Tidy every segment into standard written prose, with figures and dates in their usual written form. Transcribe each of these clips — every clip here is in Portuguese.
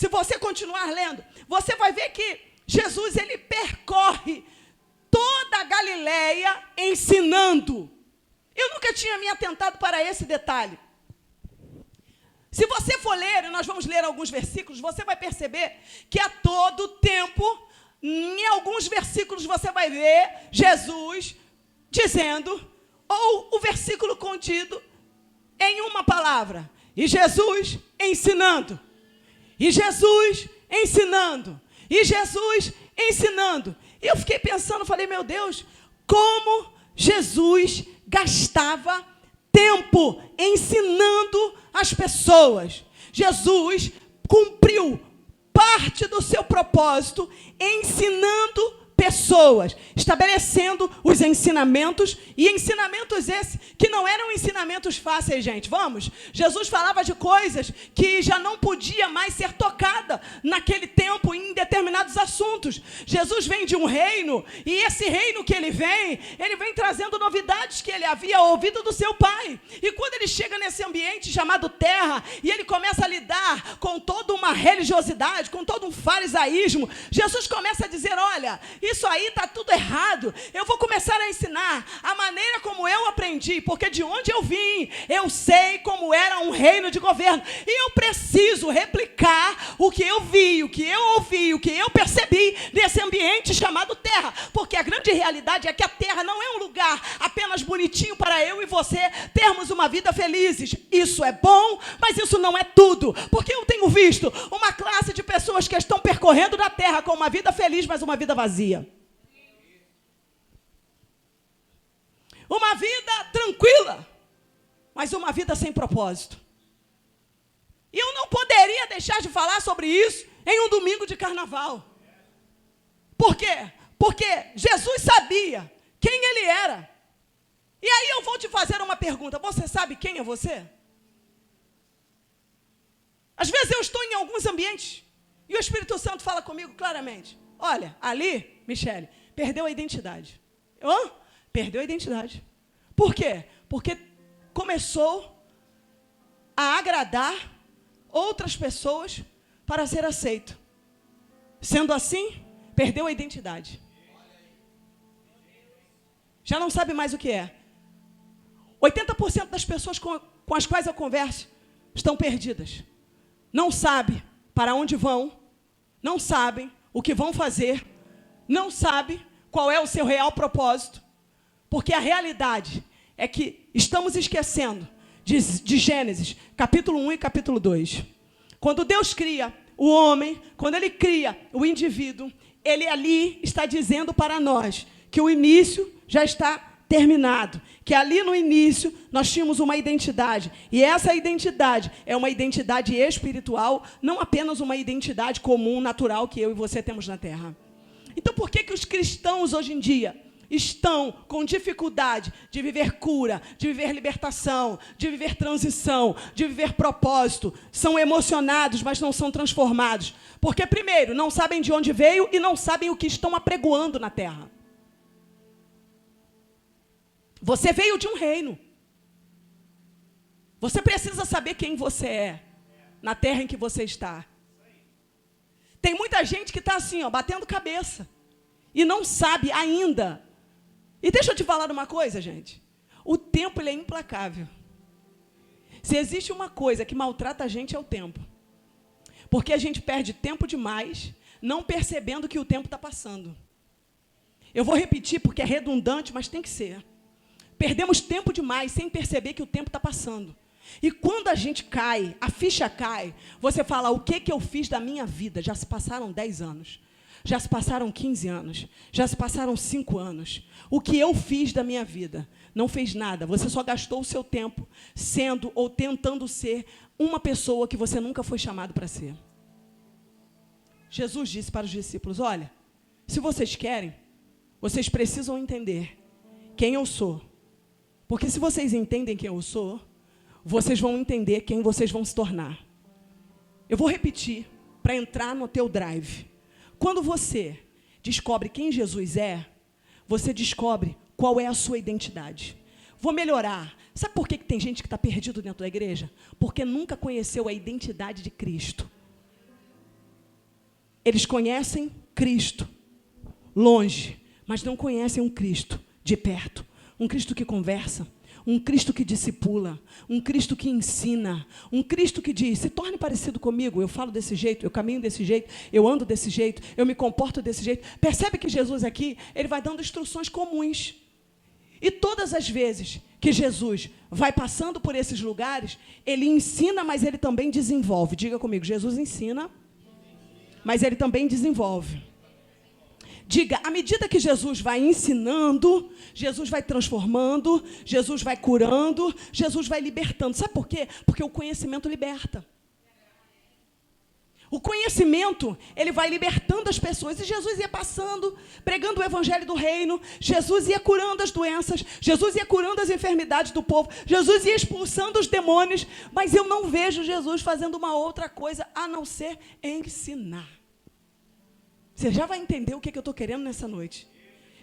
se você continuar lendo, você vai ver que Jesus, ele percorre toda a Galileia ensinando. Eu nunca tinha me atentado para esse detalhe. Se você for ler, e nós vamos ler alguns versículos, você vai perceber que a todo tempo, em alguns versículos você vai ver Jesus dizendo, ou o versículo contido em uma palavra, e Jesus ensinando, e Jesus ensinando, e Jesus ensinando. E eu fiquei pensando, falei, meu Deus, como Jesus gastava tempo ensinando as pessoas. Jesus cumpriu parte do seu propósito ensinando pessoas, estabelecendo os ensinamentos, e ensinamentos esses que não eram ensinamentos fáceis, gente. Vamos? Jesus falava de coisas que já não podia mais ser tocada naquele tempo em determinados assuntos. Jesus vem de um reino, e esse reino que ele vem trazendo novidades que ele havia ouvido do seu pai. E quando ele chega nesse ambiente chamado terra, e ele começa a lidar com toda uma religiosidade, com todo um farisaísmo, Jesus começa a dizer, olha, isso aí está tudo errado. Eu vou começar a ensinar a maneira como eu aprendi, porque de onde eu vim, eu sei como era um reino de governo. E eu preciso replicar o que eu vi, o que eu ouvi, o que eu percebi nesse ambiente chamado terra. Porque a grande realidade é que a terra não é um lugar apenas bonitinho para eu e você termos uma vida felizes. Isso é bom, mas isso não é tudo. Porque eu tenho visto uma classe de pessoas que estão percorrendo na terra com uma vida feliz, mas uma vida vazia. Uma vida tranquila, mas uma vida sem propósito. E eu não poderia deixar de falar sobre isso em um domingo de carnaval. Por quê? Porque Jesus sabia quem ele era. E aí eu vou te fazer uma pergunta. Você sabe quem é você? Às vezes eu estou em alguns ambientes e o Espírito Santo fala comigo claramente. Olha, ali, Michele, perdeu a identidade. Perdeu a identidade. Por quê? Porque começou a agradar outras pessoas para ser aceito. Sendo assim, perdeu a identidade. Já não sabe mais o que é. 80% das pessoas com as quais eu converso estão perdidas. Não sabem para onde vão, não sabem o que vão fazer, não sabem qual é o seu real propósito, porque a realidade é que estamos esquecendo de Gênesis, capítulo 1 e capítulo 2. Quando Deus cria o homem, quando ele cria o indivíduo, ele ali está dizendo para nós que o início já está terminado, que ali no início nós tínhamos uma identidade, e essa identidade é uma identidade espiritual, não apenas uma identidade comum, natural, que eu e você temos na terra. Então por que os cristãos hoje em dia estão com dificuldade de viver cura, de viver libertação, de viver transição, de viver propósito? São emocionados, mas não são transformados. Porque, primeiro, não sabem de onde veio e não sabem o que estão apregoando na terra. Você veio de um reino. Você precisa saber quem você é na terra em que você está. Tem muita gente que está assim, batendo cabeça e não sabe ainda. E deixa eu te falar uma coisa, gente. O tempo ele é implacável. Se existe uma coisa que maltrata a gente é o tempo. Porque a gente perde tempo demais não percebendo que o tempo está passando. Eu vou repetir porque é redundante, mas tem que ser. Perdemos tempo demais sem perceber que o tempo está passando. E quando a gente cai, a ficha cai, você fala, o que eu fiz da minha vida? Já se passaram 10 anos, já se passaram 15 anos, já se passaram 5 anos. O que eu fiz da minha vida? Não fez nada, você só gastou o seu tempo sendo ou tentando ser uma pessoa que você nunca foi chamado para ser. Jesus disse para os discípulos, olha, se vocês querem, vocês precisam entender quem eu sou. Porque se vocês entendem quem eu sou, vocês vão entender quem vocês vão se tornar. Eu vou repetir para entrar no teu drive. Quando você descobre quem Jesus é, você descobre qual é a sua identidade. Vou melhorar. Sabe por que tem gente que está perdido dentro da igreja? Porque nunca conheceu a identidade de Cristo. Eles conhecem Cristo longe, mas não conhecem um Cristo de perto. Um Cristo que conversa, um Cristo que discipula, um Cristo que ensina, um Cristo que diz, se torne parecido comigo, eu falo desse jeito, eu caminho desse jeito, eu ando desse jeito, eu me comporto desse jeito. Percebe que Jesus aqui, ele vai dando instruções comuns. E todas as vezes que Jesus vai passando por esses lugares, ele ensina, mas ele também desenvolve. Diga comigo, Jesus ensina, mas ele também desenvolve. Diga, à medida que Jesus vai ensinando, Jesus vai transformando, Jesus vai curando, Jesus vai libertando. Sabe por quê? Porque o conhecimento liberta. O conhecimento, ele vai libertando as pessoas. E Jesus ia passando, pregando o evangelho do reino. Jesus ia curando as doenças. Jesus ia curando as enfermidades do povo. Jesus ia expulsando os demônios. Mas eu não vejo Jesus fazendo uma outra coisa a não ser ensinar. Você já vai entender o que eu estou querendo nessa noite.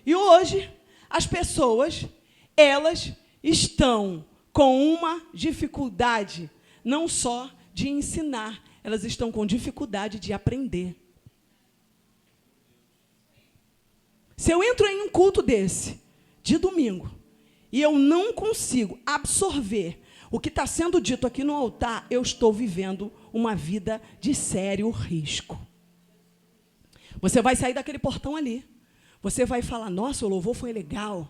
E hoje, as pessoas, elas estão com uma dificuldade, não só de ensinar, elas estão com dificuldade de aprender. Se eu entro em um culto desse, de domingo, e eu não consigo absorver o que está sendo dito aqui no altar, eu estou vivendo uma vida de sério risco. Você vai sair daquele portão ali. Você vai falar, nossa, o louvor foi legal.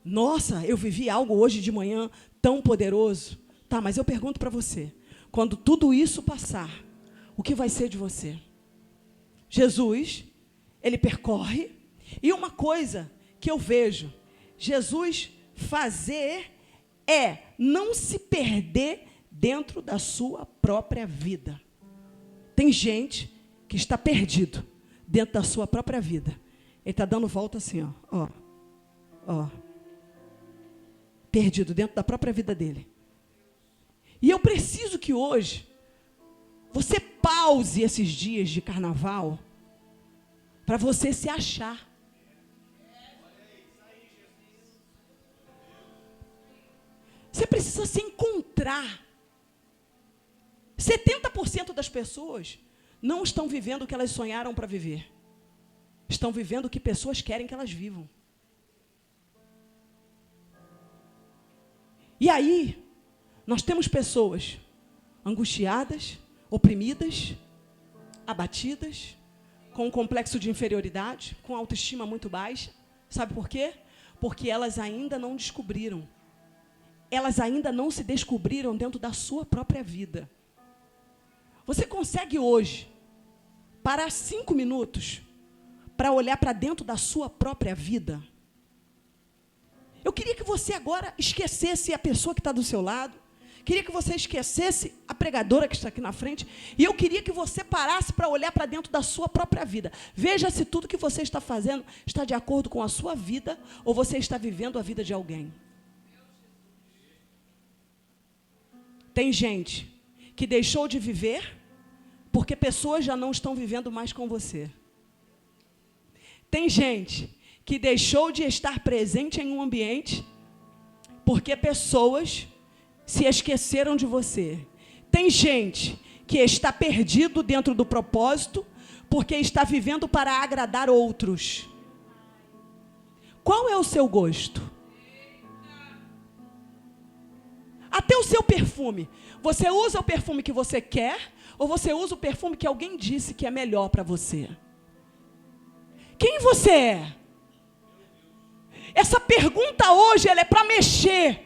Nossa, eu vivi algo hoje de manhã tão poderoso. Tá, mas eu pergunto para você, quando tudo isso passar, o que vai ser de você? Jesus, ele percorre. E uma coisa que eu vejo Jesus fazer é não se perder dentro da sua própria vida. Tem gente que está perdido dentro da sua própria vida. Ele está dando volta assim, ó. Perdido dentro da própria vida dele. E eu preciso que hoje você pause esses dias de carnaval para você se achar. Você precisa se encontrar. 70% das pessoas não estão vivendo o que elas sonharam para viver. Estão vivendo o que pessoas querem que elas vivam. E aí, nós temos pessoas angustiadas, oprimidas, abatidas, com um complexo de inferioridade, com autoestima muito baixa. Sabe por quê? Porque elas ainda não descobriram. Elas ainda não se descobriram dentro da sua própria vida. Você consegue hoje parar 5 minutos para olhar para dentro da sua própria vida? Eu queria que você agora esquecesse a pessoa que está do seu lado. Queria que você esquecesse a pregadora que está aqui na frente. E eu queria que você parasse para olhar para dentro da sua própria vida. Veja se tudo que você está fazendo está de acordo com a sua vida ou você está vivendo a vida de alguém. Tem gente que deixou de viver porque pessoas já não estão vivendo mais com você. Tem gente que deixou de estar presente em um ambiente porque pessoas se esqueceram de você. Tem gente que está perdido dentro do propósito porque está vivendo para agradar outros. Qual é o seu gosto? Até o seu perfume. Você usa o perfume que você quer ou você usa o perfume que alguém disse que é melhor para você? Quem você é? Essa pergunta hoje ela é para mexer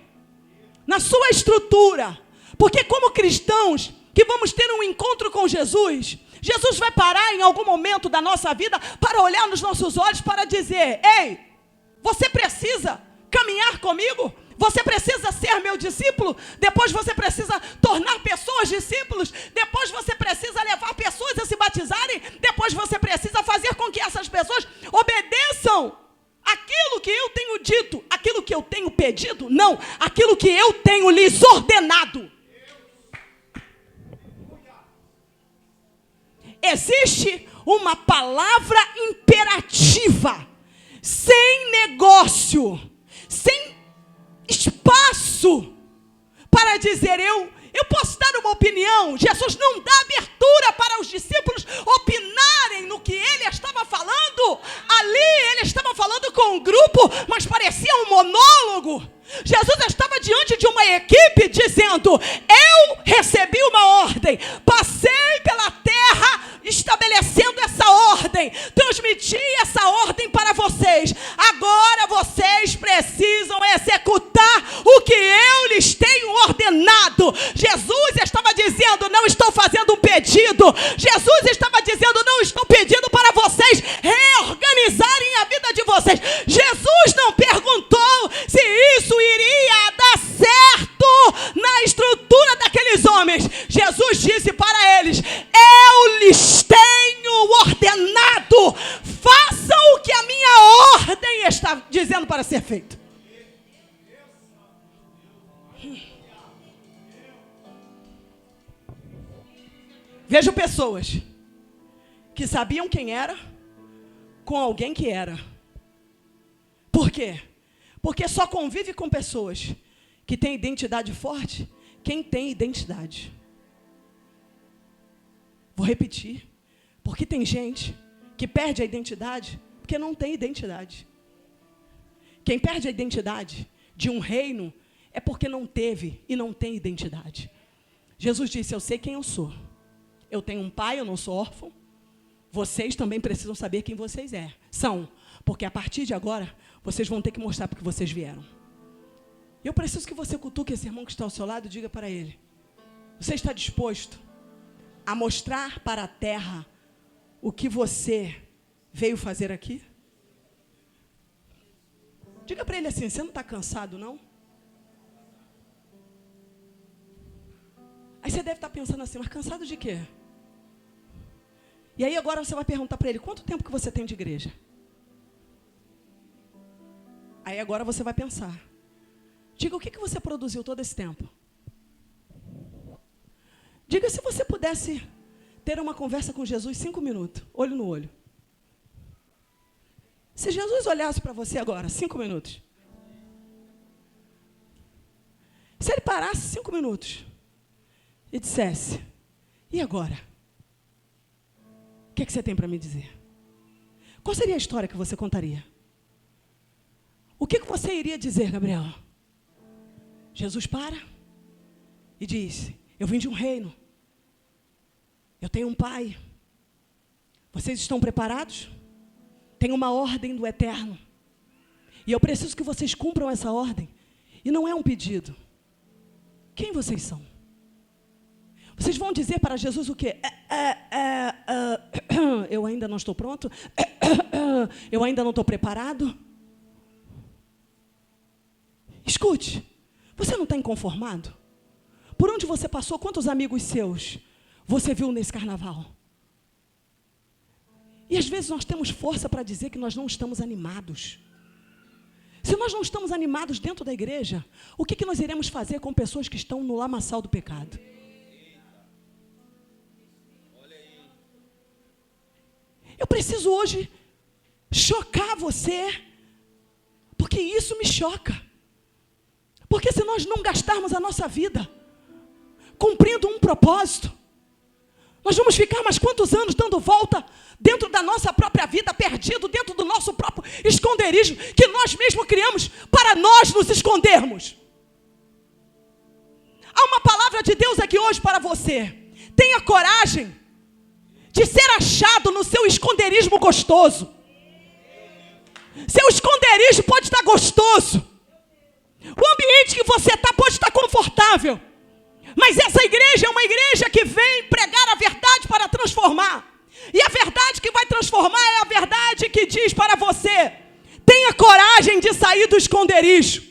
na sua estrutura. Porque como cristãos que vamos ter um encontro com Jesus, Jesus vai parar em algum momento da nossa vida para olhar nos nossos olhos para dizer, ei, você precisa caminhar comigo? Você precisa ser meu discípulo? Depois você precisa tornar pessoas discípulos? Depois você precisa levar pessoas a se batizarem? Depois você precisa fazer com que essas pessoas obedeçam aquilo que eu tenho dito, aquilo que eu tenho pedido? Não, aquilo que eu tenho lhes ordenado. Existe uma palavra imperativa, sem negócio, sem espaço para dizer eu posso dar uma opinião. Jesus não dá abertura para os discípulos opinarem no um grupo, mas parecia um monólogo. Jesus estava diante de uma equipe dizendo: eu recebi uma ordem, passei pela terra estabelecendo essa ordem, transmiti essa ordem para vocês. Agora vocês precisam executar o que eu lhes tenho ordenado. Jesus estava dizendo: não estou fazendo um pedido. Jesus estava dizendo: não estou pedindo para vocês reorganizarem a vida de vocês. Jesus não perguntou se isso iria dar certo na estrutura daqueles homens. Jesus disse para eles: eu lhes tenho ordenado, façam o que a minha ordem está dizendo para ser feito. Vejo pessoas que sabiam quem era com alguém que era. Por quê? Porque só convive com pessoas que têm identidade forte quem tem identidade. Vou repetir. Porque tem gente que perde a identidade porque não tem identidade. Quem perde a identidade de um reino é porque não teve e não tem identidade. Jesus disse: eu sei quem eu sou. Eu tenho um pai, eu não sou órfão. Vocês também precisam saber quem vocês são. Porque a partir de agora, vocês vão ter que mostrar porque vocês vieram. Eu preciso que você cutuque esse irmão que está ao seu lado e diga para ele: você está disposto a mostrar para a terra o que você veio fazer aqui? Diga para ele assim: você não está cansado, não? Aí você deve estar pensando assim: mas cansado de quê? E aí agora você vai perguntar para ele: quanto tempo que você tem de igreja? Aí agora você vai pensar: diga o que você produziu todo esse tempo. Diga se você pudesse ter uma conversa com Jesus 5 minutos, olho no olho. Se Jesus olhasse para você agora, 5 minutos. Se ele parasse 5 minutos e dissesse: e agora? O que você tem para me dizer? Qual seria a história que você contaria? O que você iria dizer, Gabriel? Jesus para e diz: eu vim de um reino. Eu tenho um pai. Vocês estão preparados? Tem uma ordem do Eterno. E eu preciso que vocês cumpram essa ordem. E não é um pedido. Quem vocês são? Vocês vão dizer para Jesus o quê? Eu ainda não estou pronto? Eu ainda não estou preparado? Escute, você não está inconformado? Por onde você passou, quantos amigos seus você viu nesse carnaval? E às vezes nós temos força para dizer que nós não estamos animados. Se nós não estamos animados dentro da igreja, o que nós iremos fazer com pessoas que estão no lamaçal do pecado? Eu preciso hoje chocar você, porque isso me choca. Porque se nós não gastarmos a nossa vida cumprindo um propósito, nós vamos ficar mais quantos anos dando volta dentro da nossa própria vida, perdido dentro do nosso próprio esconderijo, que nós mesmos criamos para nós nos escondermos. Há uma palavra de Deus aqui hoje para você. Tenha coragem de ser achado no seu esconderijo gostoso. Seu esconderijo pode estar gostoso. O ambiente que você está pode estar confortável. Mas essa igreja é uma igreja que vem pregar a verdade para transformar. E a verdade que vai transformar é a verdade que diz para você: tenha coragem de sair do esconderijo.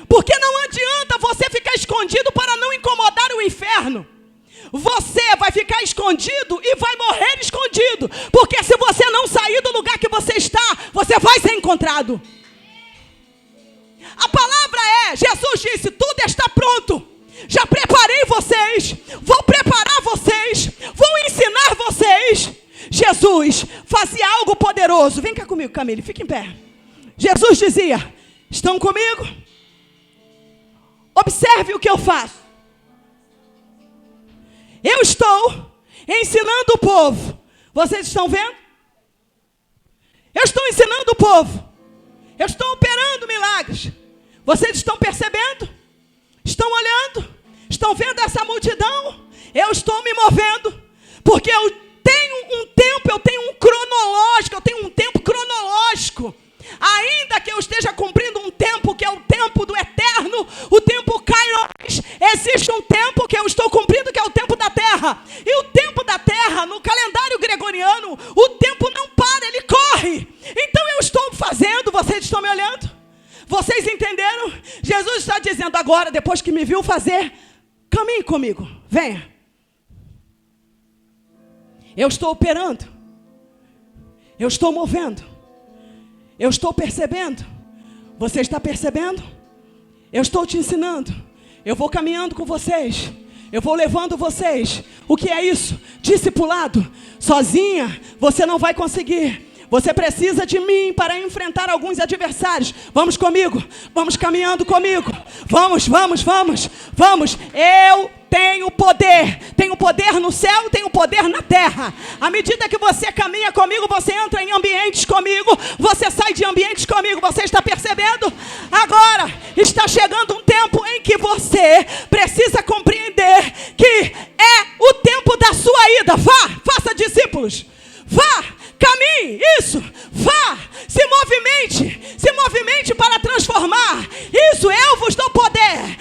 Porque não adianta você ficar escondido para não incomodar o inferno. Você vai ficar escondido e vai morrer escondido. Porque se você não sair do lugar que você está, você vai ser encontrado. A palavra Jesus disse: tudo está pronto. Já preparei vocês, vou preparar vocês, vou ensinar vocês. Jesus fazia algo poderoso. Vem cá comigo, Camille, fica em pé. Jesus dizia: estão comigo? Observe o que eu faço. Eu estou ensinando o povo. Vocês estão vendo? Eu estou ensinando o povo. Eu estou operando milagres. Vocês estão percebendo? Estão olhando? Estão vendo essa multidão? Eu estou me movendo. Porque eu tenho um tempo, eu tenho um cronológico, eu tenho um tempo cronológico. Ainda que eu esteja cumprindo um tempo que é o tempo do eterno, o tempo Kairos, existe um tempo que eu estou cumprindo que é o tempo da terra. E o tempo da terra, no calendário gregoriano, o tempo não para, ele corre. Então eu estou fazendo, vocês estão me olhando? Vocês entenderam? Jesus está dizendo agora, depois que me viu fazer, caminhe comigo, venha. Eu estou operando, eu estou movendo, eu estou percebendo, você está percebendo? Eu estou te ensinando, eu vou caminhando com vocês, eu vou levando vocês. O que é isso? Discipulado. Sozinha você não vai conseguir. Você precisa de mim para enfrentar alguns adversários. Vamos comigo, vamos caminhando comigo. Vamos. Eu tenho poder no céu, tenho poder na terra. À medida que você caminha comigo, você entra em ambientes comigo, você sai de ambientes comigo. Você está percebendo? Agora está chegando um tempo em que você precisa compreender que é o tempo da sua ida. Vá, faça discípulos. Vá, caminhe, isso, vá, se movimente para transformar. Isso, eu vos dou poder,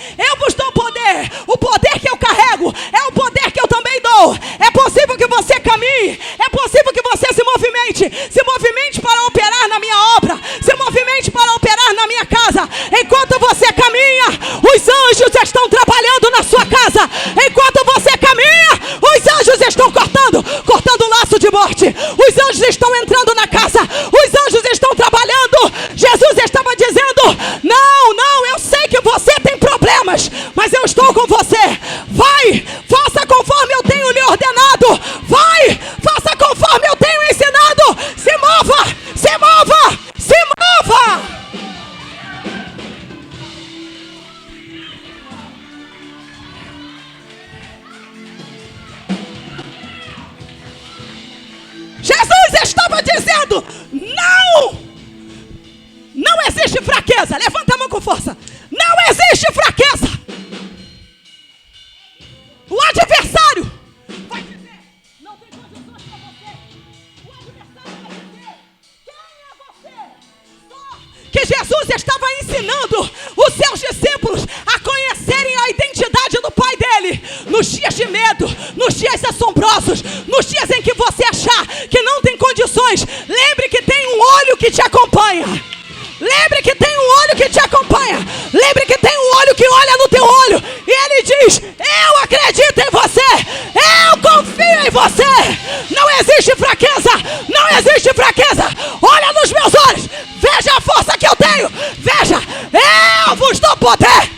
o poder que eu carrego, é o poder que eu também dou. É possível que você caminhe, é possível que você se movimente para operar na minha obra, se movimente para operar na minha casa. Enquanto você caminha, os anjos estão trabalhando na sua casa. Enquanto você caminha, os anjos estão cortando o laço de morte. Os anjos estão entrando na casa, os anjos estão trabalhando. Jesus estava dizendo, não, eu sei que você tem problemas, mas eu estou com você. Vai, faça conforme eu tenho lhe ordenado. Vai, faça conforme eu tenho ensinado. Se mova. Jesus estava dizendo, não existe fraqueza. Levanta a mão com força. Não existe fraqueza. O adversário vai dizer, não tem condições para você. O adversário vai dizer, quem é você? Só que Jesus estava ensinando os seus discípulos a conhecerem a identidade do Pai dele. Nos dias de medo, nos dias assombrosos, nos dias em que você achar que não tem condições, lembre que tem um olho que te acompanha. Lembre que tem um olho que te acompanha. Lembre que tem um olho que olha no teu olho. E ele diz, eu acredito em você. Eu confio em você. Não existe fraqueza. Olha nos meus olhos. Veja a força que eu tenho. Veja, eu vos dou poder.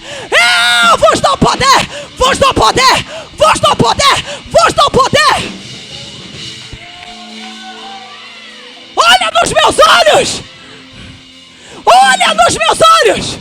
Olha nos meus olhos. Olha nos meus olhos.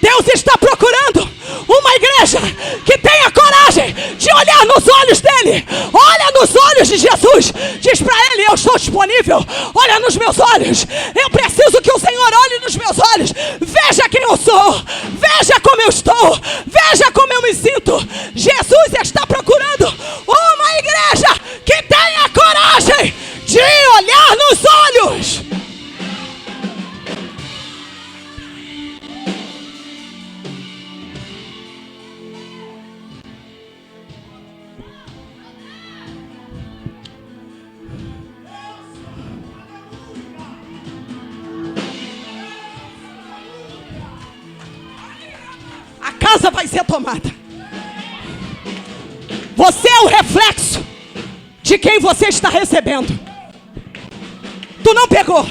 Deus está procurando uma igreja que tenha coragem de olhar nos olhos dele. Olha nos olhos de Jesus. Diz para ele, eu estou disponível. Olha nos meus olhos. Eu preciso que o Senhor olhe nos meus olhos. Veja quem eu sou. Veja como eu estou. Veja como eu me sinto. Jesus está procurando uma igreja que tenha coragem de olhar nos olhos. A casa vai ser tomada. Você é o reflexo de quem você está recebendo. Tu não pegou.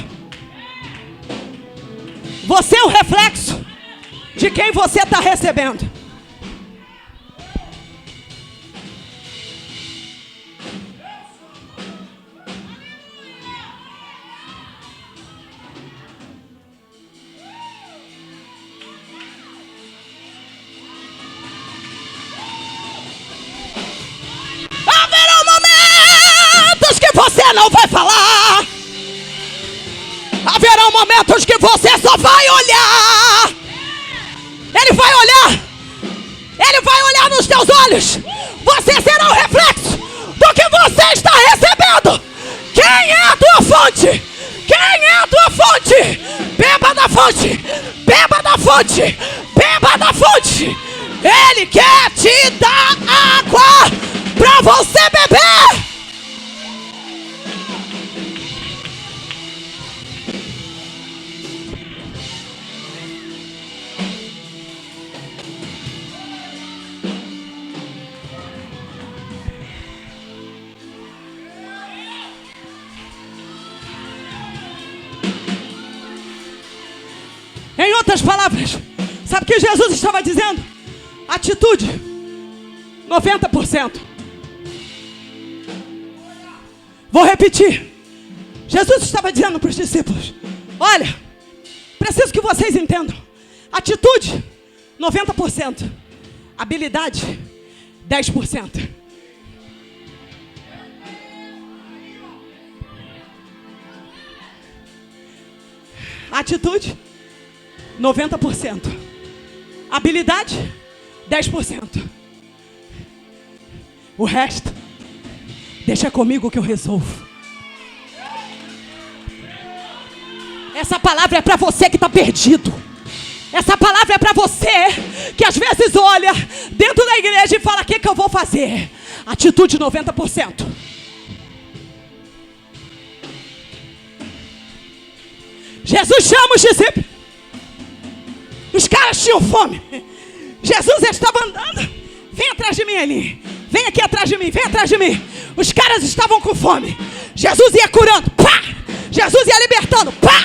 Você é o reflexo de quem você está recebendo. Haverá momentos que você não vai falar. momentos que você só vai olhar. Ele vai olhar. Ele vai olhar nos teus olhos. Você será o reflexo do que você está recebendo. Quem é a tua fonte? Quem é a tua fonte? Beba da fonte. Beba da fonte. Beba da fonte. Ele quer te dar água para você beber. Em outras palavras, sabe o que Jesus estava dizendo? Atitude, 90%. Vou repetir. Jesus estava dizendo para os discípulos: olha, preciso que vocês entendam. Atitude, 90%. Habilidade, 10%. Atitude, 90%. Habilidade, 10%. O resto, deixa comigo que eu resolvo. Essa palavra é para você que está perdido. Essa palavra é para você que às vezes olha dentro da igreja e fala: o que eu vou fazer? Atitude, 90%. Jesus chama os discípulos. Os caras tinham fome. Jesus estava andando. Vem atrás de mim, ali. Vem aqui atrás de mim, vem atrás de mim. Os caras estavam com fome. Jesus ia curando. Pá! Jesus ia libertando. Pá!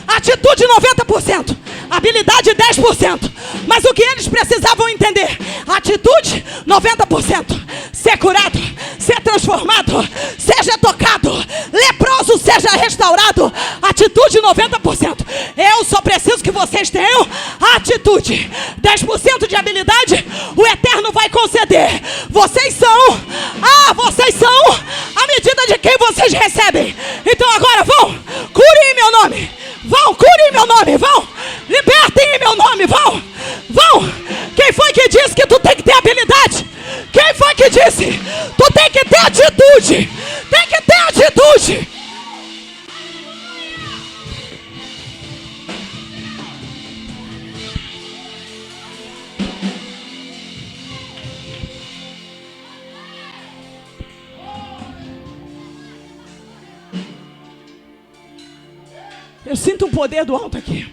Atitude, 90%. Habilidade, 10%. Mas o que eles precisavam entender? Atitude, 90%. Ser curado, ser transformado, seja tocado, leproso seja restaurado. Atitude, 90%. Eu só preciso que vocês tenham atitude. 10% de habilidade, o Eterno vai conceder. Vocês são a medida de quem vocês recebem. Então agora vão, curem em meu nome. Vão, curem em meu nome, vão. Libertem em meu nome, vão. Quem foi que disse que tu tem que ter habilidade? Quem foi que disse? Tu tem que ter atitude. Tem que ter atitude. Eu sinto um poder do alto aqui.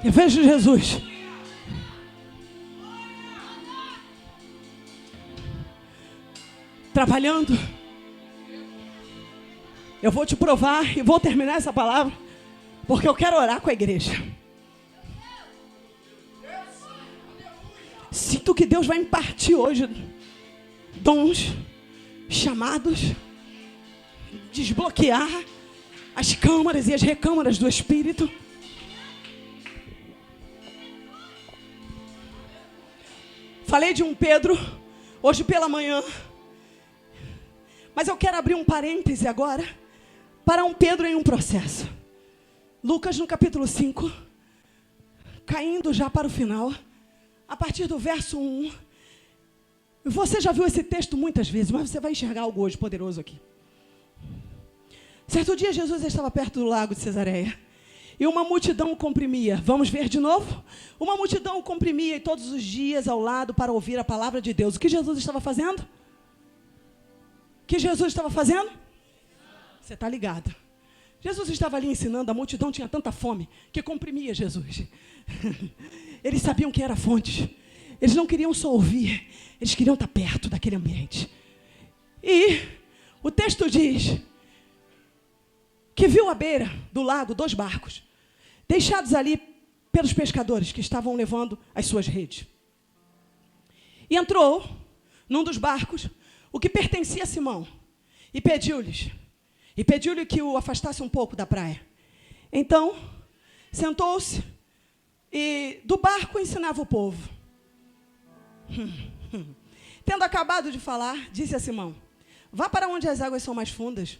Eu vejo Jesus trabalhando. Eu vou te provar e vou terminar essa palavra, porque eu quero orar com a igreja. Sinto que Deus vai impartir hoje dons, chamados, desbloquear as câmaras e as recâmaras do Espírito. Falei de um Pedro hoje pela manhã, mas eu quero abrir um parêntese agora para um Pedro em um processo. Lucas no capítulo 5, caindo já para o final, a partir do verso 1. Você já viu esse texto muitas vezes, mas você vai enxergar algo hoje poderoso aqui. Certo dia Jesus estava perto do lago de Cesareia e uma multidão o comprimia. Vamos ver de novo? Uma multidão o comprimia e todos os dias ao lado para ouvir a palavra de Deus. O que Jesus estava fazendo? O que Jesus estava fazendo? Você está ligado. Jesus estava ali ensinando, a multidão tinha tanta fome que comprimia Jesus. Eles sabiam que era a fonte. Eles não queriam só ouvir, eles queriam estar perto daquele ambiente. E o texto diz que viu à beira do lago 2 barcos, deixados ali pelos pescadores que estavam levando as suas redes. E entrou num dos barcos, o que pertencia a Simão, e pediu-lhes e pediu-lhe que o afastasse um pouco da praia. Então, sentou-se e do barco ensinava o povo. Tendo acabado de falar, disse a Simão: vá para onde as águas são mais fundas.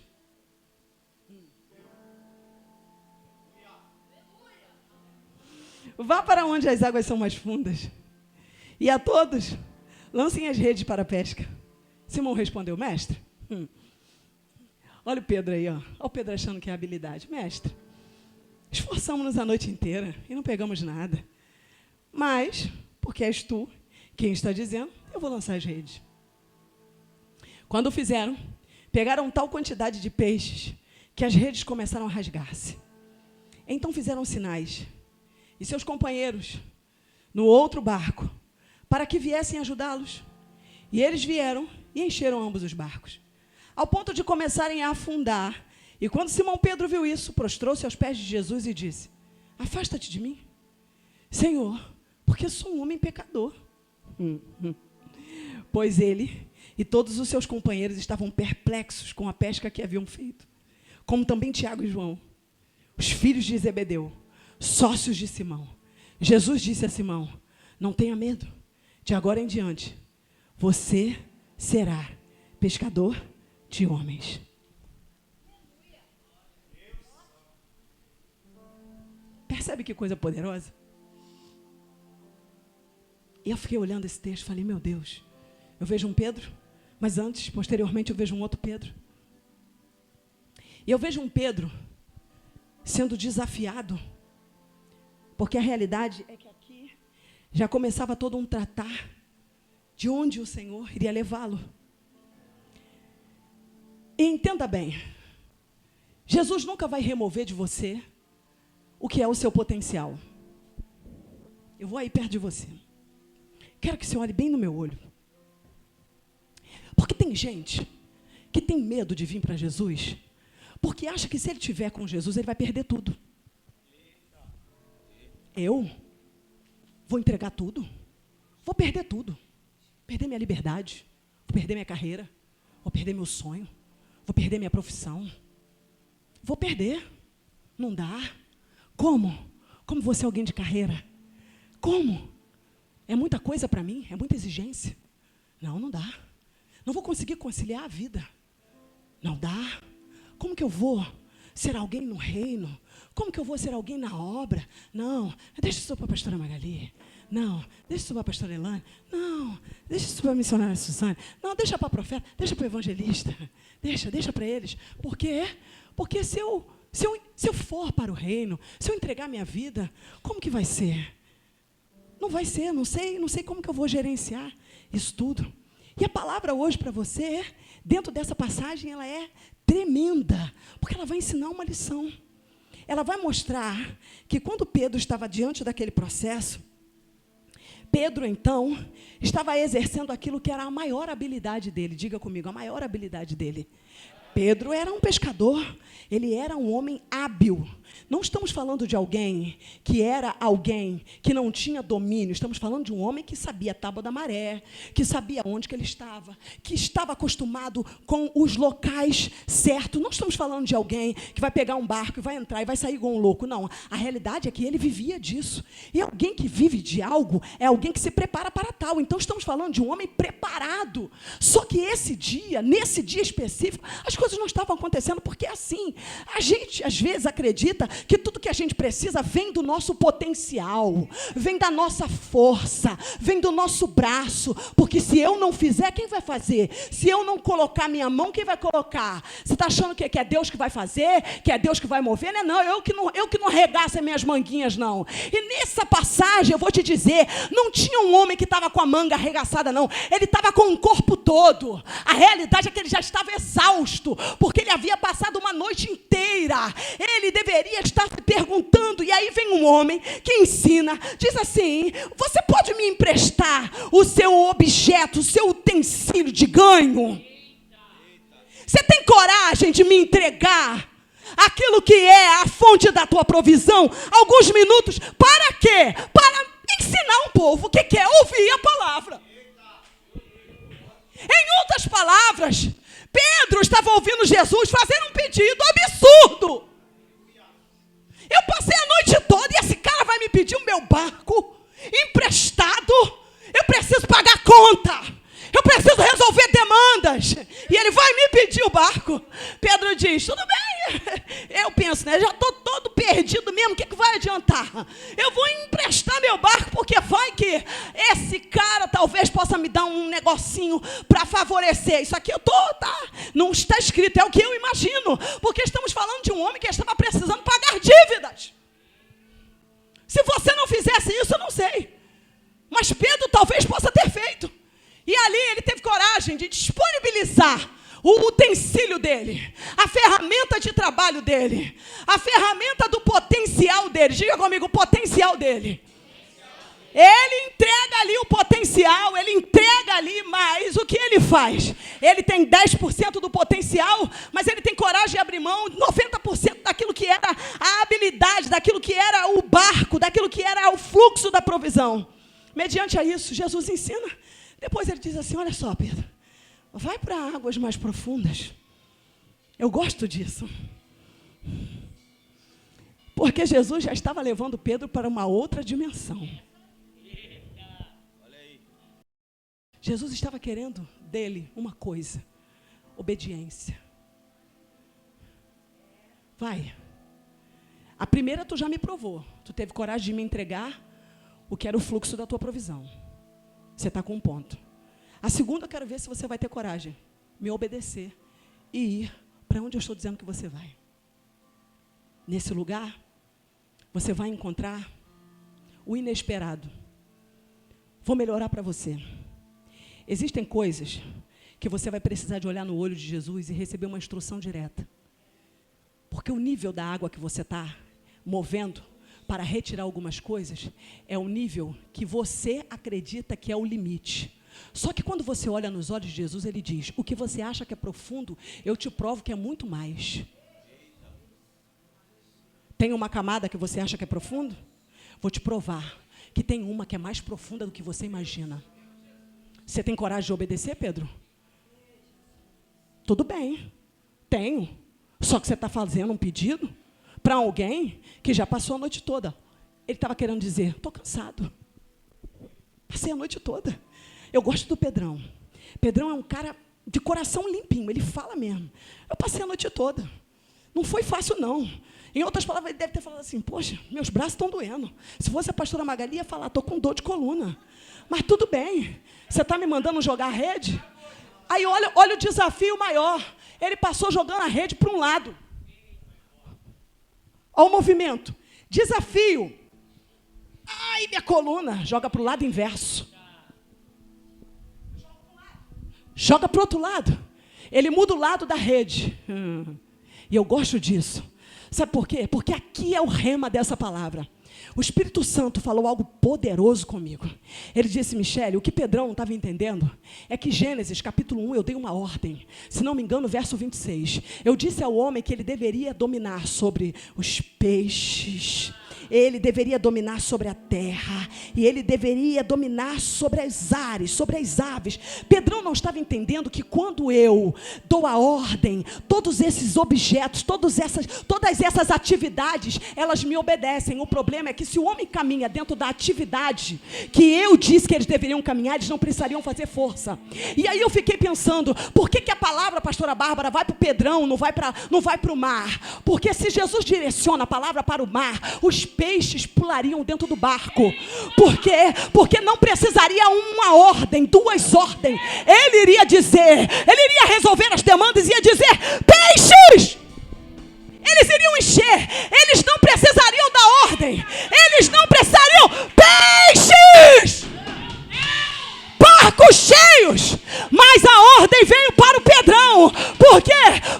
Vá para onde as águas são mais fundas. E a todos, lancem as redes para a pesca. Simão respondeu: mestre. Olha o Pedro aí, ó. Olha o Pedro achando que é habilidade. Mestre, esforçamos-nos a noite inteira e não pegamos nada. Mas, porque és tu quem está dizendo, eu vou lançar as redes. Quando o fizeram, pegaram tal quantidade de peixes que as redes começaram a rasgar-se. Então fizeram sinais, e seus companheiros, no outro barco, para que viessem ajudá-los. E eles vieram e encheram ambos os barcos, ao ponto de começarem a afundar. E quando Simão Pedro viu isso, prostrou-se aos pés de Jesus e disse: afasta-te de mim, Senhor, porque sou um homem pecador. Pois ele e todos os seus companheiros estavam perplexos com a pesca que haviam feito, como também Tiago e João, os filhos de Zebedeu, sócios de Simão. Jesus disse a Simão: não tenha medo, de agora em diante você será pescador de homens. Percebe que coisa poderosa? E eu fiquei olhando esse texto e falei: meu Deus, eu vejo um Pedro, mas antes, posteriormente, eu vejo um outro Pedro. E eu vejo um Pedro sendo desafiado, porque a realidade é que aqui já começava todo um tratar de onde o Senhor iria levá-lo. E entenda bem, Jesus nunca vai remover de você o que é o seu potencial. Eu vou aí perto de você. Quero que você olhe bem no meu olho. Porque tem gente que tem medo de vir para Jesus, porque acha que se ele estiver com Jesus, ele vai perder tudo. Eu vou entregar tudo? Vou perder tudo. Perder minha liberdade, vou perder minha carreira, vou perder meu sonho, vou perder minha profissão. Vou perder. Não dá. Como? Como você é alguém de carreira? Como? É muita coisa para mim? É muita exigência? Não, não dá. Não vou conseguir conciliar a vida. Não dá. Como que eu vou ser alguém no reino? Como que eu vou ser alguém na obra? Não, deixa isso para a pastora Magali. Não, deixa isso para a pastora Elane. Não, deixa isso para a missionária Suzane. Não, deixa para a profeta, deixa para o evangelista. Deixa para eles. Por quê? Porque se eu for para o reino, se eu entregar minha vida, como que vai ser? Não vai ser, não sei como que eu vou gerenciar isso tudo. E a palavra hoje para você, dentro dessa passagem, ela é tremenda, porque ela vai ensinar uma lição. Ela vai mostrar que quando Pedro estava diante daquele processo, Pedro, então, estava exercendo aquilo que era a maior habilidade dele. Diga comigo, a maior habilidade dele. Pedro era um pescador, ele era um homem hábil. Não estamos falando de alguém que era alguém que não tinha domínio. Estamos falando de um homem que sabia a tábua da maré, que sabia onde que ele estava, que estava acostumado com os locais certos. Não estamos falando de alguém que vai pegar um barco e vai entrar e vai sair igual um louco. Não, a realidade é que ele vivia disso. E alguém que vive de algo é alguém que se prepara para tal. Então estamos falando de um homem preparado. Só que nesse dia específico, as coisas não estavam acontecendo, porque assim, a gente às vezes acredita que tudo que a gente precisa vem do nosso potencial, vem da nossa força, vem do nosso braço, porque se eu não fizer, quem vai fazer? Se eu não colocar minha mão, quem vai colocar? Você está achando que é Deus que vai fazer, que é Deus que vai mover? Não, eu que não arregaço as minhas manguinhas, não. E nessa passagem, eu vou te dizer, não tinha um homem que estava com a manga arregaçada, não. Ele estava com o corpo todo. A realidade é que ele já estava exausto, porque ele havia passado uma noite inteira. Ele deveria estar se perguntando, e aí vem um homem que ensina, diz assim: você pode me emprestar o seu objeto, o seu utensílio de ganho? Você tem coragem de me entregar aquilo que é a fonte da tua provisão? Alguns minutos, para quê? Para ensinar um povo que quer ouvir a palavra. Em outras palavras, Pedro estava ouvindo Jesus fazendo um pedido. pedido absurdo. Eu passei a noite toda e esse cara vai me pedir o meu barco emprestado. Eu preciso pagar conta. Eu preciso resolver demandas. E ele vai me pedir o barco. Pedro diz, tudo bem. Eu penso, né? Já estou todo perdido mesmo. O que vai adiantar? Eu vou emprestar meu barco, porque vai que esse cara talvez possa me dar um negocinho para favorecer. Isso aqui não está escrito, é o que eu imagino. Porque estamos falando de um homem que estava precisando pagar dívidas. Se você não fizesse isso, eu não sei. Mas Pedro talvez possa ter feito. E ali ele teve coragem de disponibilizar o utensílio dele, a ferramenta de trabalho dele, a ferramenta do potencial dele. Diga comigo, o potencial dele. Ele entrega ali o potencial, ele entrega ali, mas o que ele faz? Ele tem 10% do potencial, mas ele tem coragem de abrir mão 90% daquilo que era a habilidade, daquilo que era o barco, daquilo que era o fluxo da provisão. Mediante a isso, Jesus ensina. Depois ele diz assim, olha só, Pedro, vai para águas mais profundas. Eu gosto disso. Porque Jesus já estava levando Pedro para uma outra dimensão. Jesus estava querendo dele uma coisa, obediência. Vai. A primeira tu já me provou. Tu teve coragem de me entregar o que era o fluxo da tua provisão. Você está com um ponto. A segunda, eu quero ver se você vai ter coragem. Me obedecer e ir para onde eu estou dizendo que você vai. Nesse lugar, você vai encontrar o inesperado. Vou melhorar para você. Existem coisas que você vai precisar de olhar no olho de Jesus e receber uma instrução direta. Porque o nível da água que você está movendo para retirar algumas coisas, é o nível que você acredita que é o limite. Só que quando você olha nos olhos de Jesus, ele diz, o que você acha que é profundo, eu te provo que é muito mais. Tem uma camada que você acha que é profundo? Vou te provar que tem uma que é mais profunda do que você imagina. Você tem coragem de obedecer, Pedro? Tudo bem, tenho. Só que você está fazendo um pedido para alguém que já passou a noite toda. Ele estava querendo dizer, estou cansado. Passei a noite toda. Eu gosto do Pedrão. Pedrão é um cara de coração limpinho, ele fala mesmo. Eu passei a noite toda. Não foi fácil, não. Em outras palavras, ele deve ter falado assim, poxa, meus braços estão doendo. Se fosse a pastora Magali, ia falar, estou com dor de coluna. Mas tudo bem, você está me mandando jogar a rede? Aí olha o desafio maior. Ele passou jogando a rede para um lado. Olha o movimento. Desafio. Ai, minha coluna. Joga para o lado inverso. Joga para o outro lado. Ele muda o lado da rede. E eu gosto disso. Sabe por quê? Porque aqui é o rema dessa palavra. O Espírito Santo falou algo poderoso comigo. Ele disse, Michele, o que Pedrão não estava entendendo é que Gênesis, capítulo 1, eu dei uma ordem. Se não me engano, verso 26. Eu disse ao homem que ele deveria dominar sobre os peixes. Ele deveria dominar sobre a terra. E ele deveria dominar sobre as ares, sobre as aves. Pedrão não estava entendendo que quando eu dou a ordem, todos esses objetos, todas essas atividades, elas me obedecem. O problema é que se o homem caminha dentro da atividade que eu disse que eles deveriam caminhar, eles não precisariam fazer força. E aí eu fiquei pensando, por que a palavra, pastora Bárbara, vai para o Pedrão, não vai para o mar? Porque se Jesus direciona a palavra para o mar, os peixes pulariam dentro do barco. Por quê? Porque não precisaria uma ordem, duas ordens. Ele iria dizer, ele iria resolver as demandas e ia dizer, peixes! Eles iriam encher, eles não precisariam da ordem, eles não precisariam, peixes! Barcos cheios, mas a ordem veio para o Pedrão. Por quê?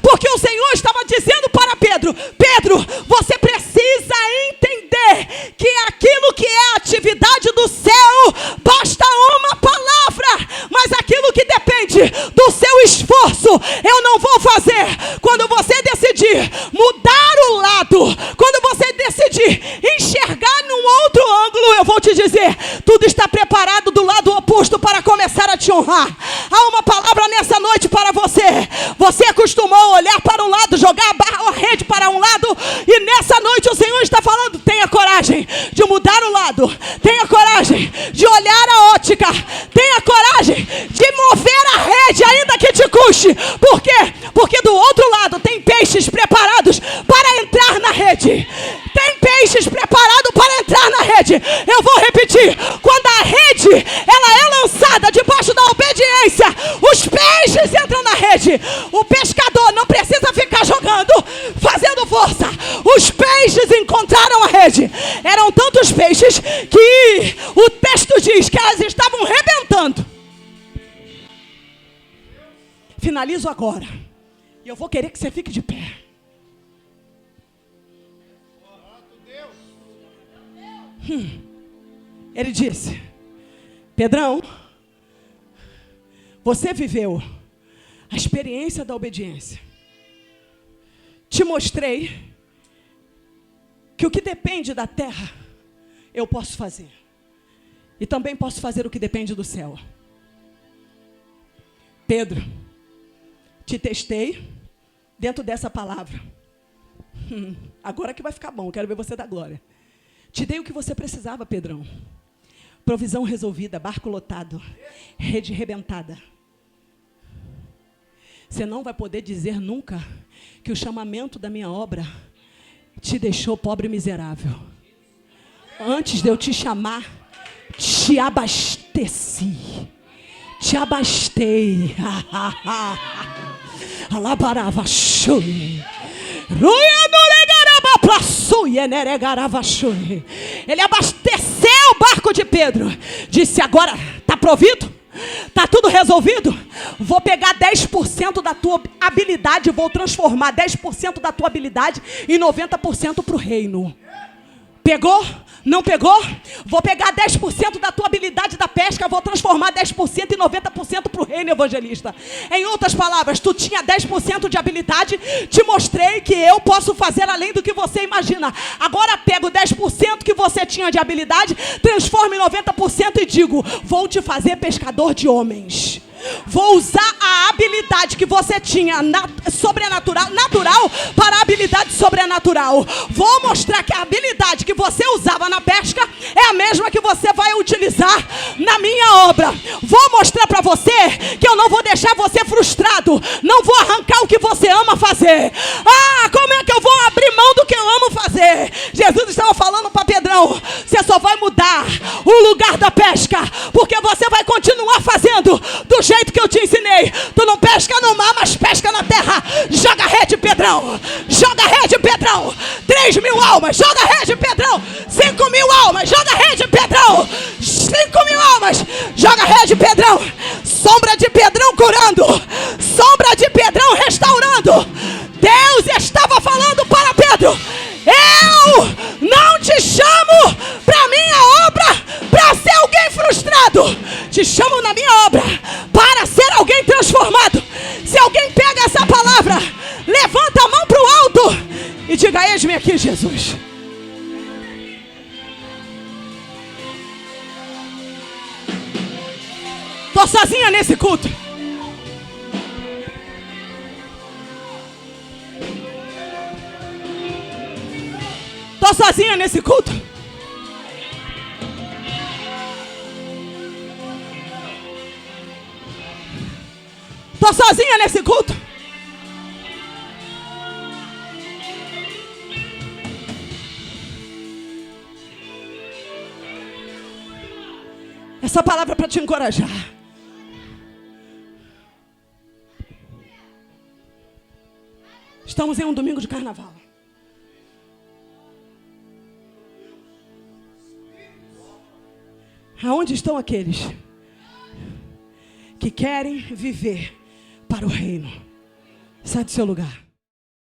Porque o Senhor estava dizendo para Pedro, Pedro, você precisa entender que aquilo que é a atividade do céu, basta uma palavra, mas aquilo que depende do seu esforço, eu não vou fazer. Quando você decidir mudar o lado, quando você decidir enxergar num outro ângulo, eu vou te dizer, tudo está preparado do lado oposto para começar a te honrar. Há uma palavra nessa noite para você. Você acostumou a olhar para um lado, jogar a barra tenha coragem de mover a rede, ainda que te custe. Por quê? Porque do outro lado tem peixes preparados para entrar na rede. Tem peixes preparados para entrar na rede. Eu vou repetir. Quando a rede ela é lançada debaixo da obediência, os peixes entram na rede. O pescador não precisa ficar jogando, fazendo força. Os peixes encontraram a rede. Eram tantos peixes que o texto diz que elas estavam rebentando. Finalizo agora. E eu vou querer que você fique de pé. Ele disse: Pedrão, você viveu a experiência da obediência. Te mostrei que o que depende da terra, eu posso fazer. E também posso fazer o que depende do céu. Pedro, te testei dentro dessa palavra. Agora que vai ficar bom, quero ver você dar glória. Te dei o que você precisava, Pedrão. Provisão resolvida, barco lotado, rede rebentada. Você não vai poder dizer nunca que o chamamento da minha obra te deixou pobre e miserável. Antes de eu te chamar, te abasteci. Te abastei. Alabarava chui. Ele abasteceu o barco de Pedro. Disse: agora está provido? Está tudo resolvido? Vou pegar 10% da tua habilidade, vou transformar 10% da tua habilidade em 90% para o reino. Pegou? Não pegou? Vou pegar 10% da tua habilidade da pesca, vou transformar 10% em 90% para o reino, evangelista. Em outras palavras, tu tinha 10% de habilidade, te mostrei que eu posso fazer além do que você imagina. Agora pego 10% que você tinha de habilidade, transformo em 90% e digo: vou te fazer pescador de homens. Vou usar a habilidade que você tinha sobrenatural, natural, para a habilidade sobrenatural. Vou mostrar que a habilidade que você usava na pesca é a mesma que você vai utilizar na minha obra. Vou mostrar para você que eu não vou deixar você frustrado. Não vou arrancar o que você ama fazer. Ah, como é que eu vou abrir mão do que eu amo fazer? Jesus estava falando para Pedrão: você só vai mudar o lugar da pesca, porque você vai continuar fazendo do jeito que eu te ensinei. Tu não pesca no mar, mas pesca na terra. Joga rede, Pedrão. Joga rede, Pedrão. 3.000 almas. Joga rede, Pedrão. 5.000 almas. Joga rede, Pedrão. 5.000 almas. Joga rede, Pedrão. Sombra de Pedrão curando. Sombra de Pedrão restaurando. Deus estava falando para Pedro: eu não te chamo para minha obra para ser alguém frustrado. Te chamo na minha obra para ser alguém transformado. Se alguém pega essa palavra, levanta a mão para o alto e diga: eis-me aqui, Jesus. Estou sozinha nesse culto. Estou sozinha nesse culto. Estou sozinha nesse culto. Essa palavra é para te encorajar. Estamos em um domingo de carnaval. Aonde estão aqueles que querem viver para o reino? Sai do seu lugar.